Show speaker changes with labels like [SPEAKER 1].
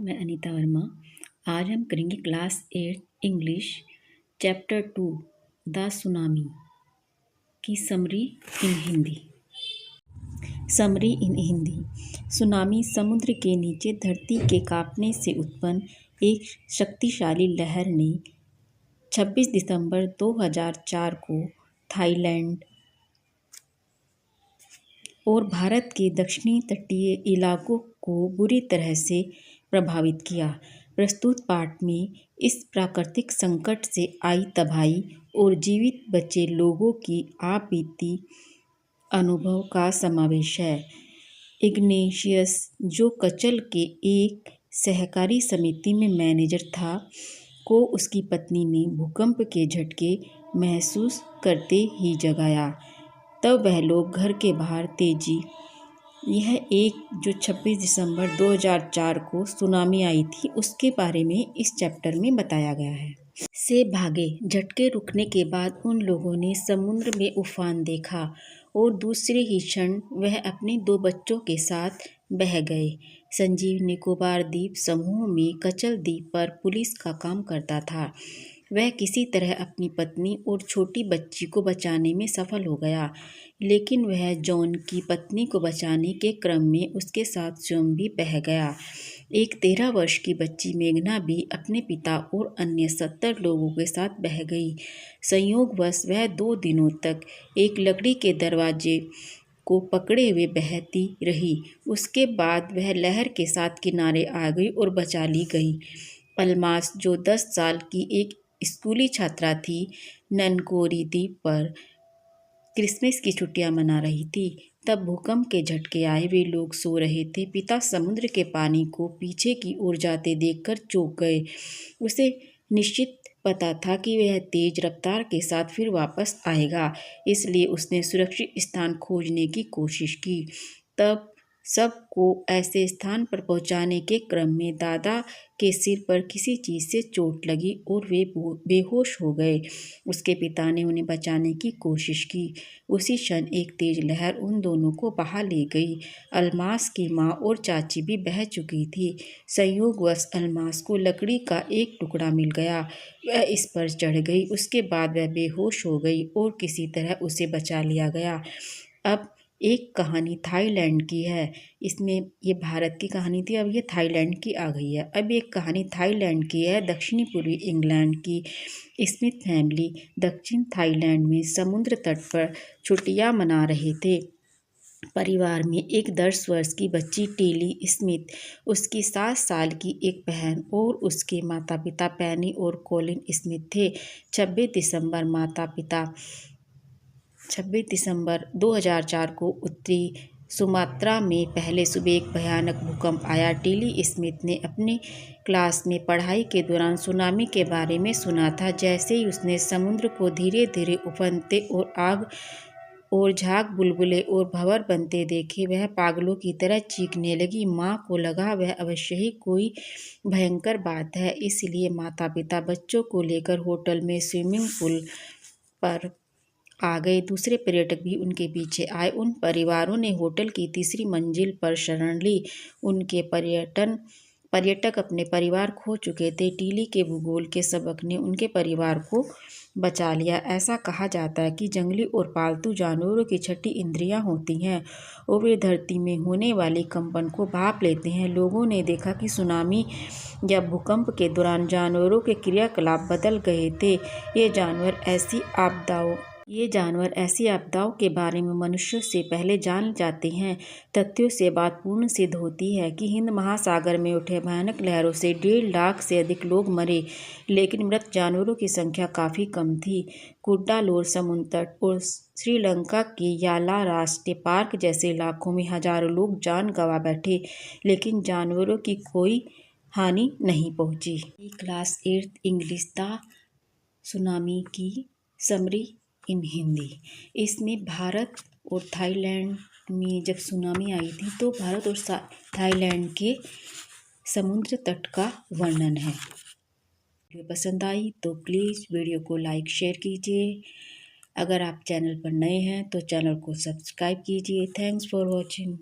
[SPEAKER 1] मैं अनीता वर्मा। आज हम करेंगे class 8 English chapter 2 the tsunami की summary in Hindi. Summary in Hindi. Tsunami समुद्र के नीचे धरती के कांपने से उत्पन्न एक शक्तिशाली लहर ने 26 दिसंबर 2004 को थाईलैंड और भारत के दक्षिणी तटीय इलाकों को बुरी तरह से प्रभावित किया। प्रस्तुत पाठ में इस प्राकृतिक संकट से आई तबाही और जीवित बचे लोगों की आपबीती अनुभव का समावेश है। इग्नेशियस, जो कचल के एक सहकारी समिति में मैनेजर था, को उसकी पत्नी ने भूकंप के झटके महसूस करते ही जगाया। तब वह लोग घर के बाहर तेजी। यह एक जो 26 दिसंबर 2004 को सुनामी आई थी, उसके बारे में इस चैप्टर में बताया गया है। से भागे। झटके रुकने के बाद उन लोगों ने समुद्र में उफान देखा और दूसरे ही क्षण वह अपने 2 बच्चों के साथ बह गए। संजीव निकोबार द्वीप समूह में कचल द्वीप पर पुलिस का काम करता था। वह किसी तरह अपनी पत्नी और छोटी बच्ची को बचाने में सफल हो गया, लेकिन वह जॉन की पत्नी को बचाने के क्रम में उसके साथ स्वयं भी बह गया। एक 13 वर्ष की बच्ची मेघना भी अपने पिता और अन्य 70 लोगों के साथ बह गई। संयोगवश वह 2 दिनों तक एक लकड़ी के दरवाजे को पकड़े हुए बहती रही। उसके बाद वह लहर के साथ किनारे आ गई और बचा ली गई। अल्मास, जो 10 साल की एक स्कूली छात्रा थी, ननकोरी द्वीप पर क्रिसमस की छुट्टियां मना रही थी। तब भूकंप के झटके आए। वे लोग सो रहे थे। पिता समुद्र के पानी को पीछे की ओर जाते देखकर चौंक गए। उसे निश्चित पता था कि वह तेज रफ्तार के साथ फिर वापस आएगा, इसलिए उसने सुरक्षित स्थान खोजने की कोशिश की। तब सबको ऐसे स्थान पर पहुंचाने के क्रम में दादा के सिर पर किसी चीज़ से चोट लगी और वे बेहोश हो गए। उसके पिता ने उन्हें बचाने की कोशिश की। उसी क्षण एक तेज लहर उन दोनों को बहा ले गई। अल्मास की माँ और चाची भी बह चुकी थी। संयोगवश अल्मास को लकड़ी का एक टुकड़ा मिल गया। वह इस पर चढ़ गई। उसके बाद वह बेहोश हो गई और किसी तरह उसे बचा लिया गया। अब एक कहानी थाईलैंड की है। इसमें ये भारत की कहानी थी, अब ये थाईलैंड की आ गई है। अब एक कहानी थाईलैंड की है, दक्षिणी पूर्वी इंग्लैंड की। स्मिथ फैमिली दक्षिण थाईलैंड में समुद्र तट पर छुट्टियां मना रहे थे। परिवार में एक 10 वर्ष की बच्ची टेली स्मिथ, उसकी 7 साल की एक बहन और उसके माता पिता पैनी और कॉलिन स्मिथ थे। 26 दिसंबर 2004 को उत्तरी सुमात्रा में पहले सुबह एक भयानक भूकंप आया। टेली स्मिथ ने अपनी क्लास में पढ़ाई के दौरान सुनामी के बारे में सुना था। जैसे ही उसने समुद्र को धीरे धीरे उफनते और आग और झाग बुलबुले और भंवर बनते देखे, वह पागलों की तरह चीखने लगी। माँ को लगा वह अवश्य ही कोई भयंकर बात है, इसलिए माता पिता बच्चों को लेकर होटल में स्विमिंग पूल पर आ गए। दूसरे पर्यटक भी उनके पीछे आए। उन परिवारों ने होटल की तीसरी मंजिल पर शरण ली। उनके पर्यटक अपने परिवार खो चुके थे। टीली के भूगोल के सबक ने उनके परिवार को बचा लिया। ऐसा कहा जाता है कि जंगली और पालतू जानवरों की 6ठी इंद्रियां होती हैं और वे धरती में होने वाले कंपन को भांप लेते हैं। लोगों ने देखा कि सुनामी या भूकंप के दौरान जानवरों के क्रियाकलाप बदल गए थे। ये जानवर ऐसी आपदाओं के बारे में मनुष्यों से पहले जान जाते हैं। तथ्यों से बात पूर्ण सिद्ध होती है कि हिंद महासागर में उठे भयानक लहरों से 1.5 लाख से अधिक लोग मरे, लेकिन मृत जानवरों की संख्या काफ़ी कम थी। कुड्डालोर समुद्र तट और श्रीलंका के याला राष्ट्रीय पार्क जैसे इलाकों में हजारों लोग जान गंवा बैठे, लेकिन जानवरों की कोई हानि नहीं पहुंची। क्लास 8 इंग्लिश द सुनामी की समरी इन हिंदी। इसमें भारत और थाईलैंड में जब सुनामी आई थी तो भारत और थाईलैंड के समुद्र तट का वर्णन है। वीडियो पसंद आई तो प्लीज़ वीडियो को लाइक शेयर कीजिए। अगर आप चैनल पर नए हैं तो चैनल को सब्सक्राइब कीजिए। Thanks for watching.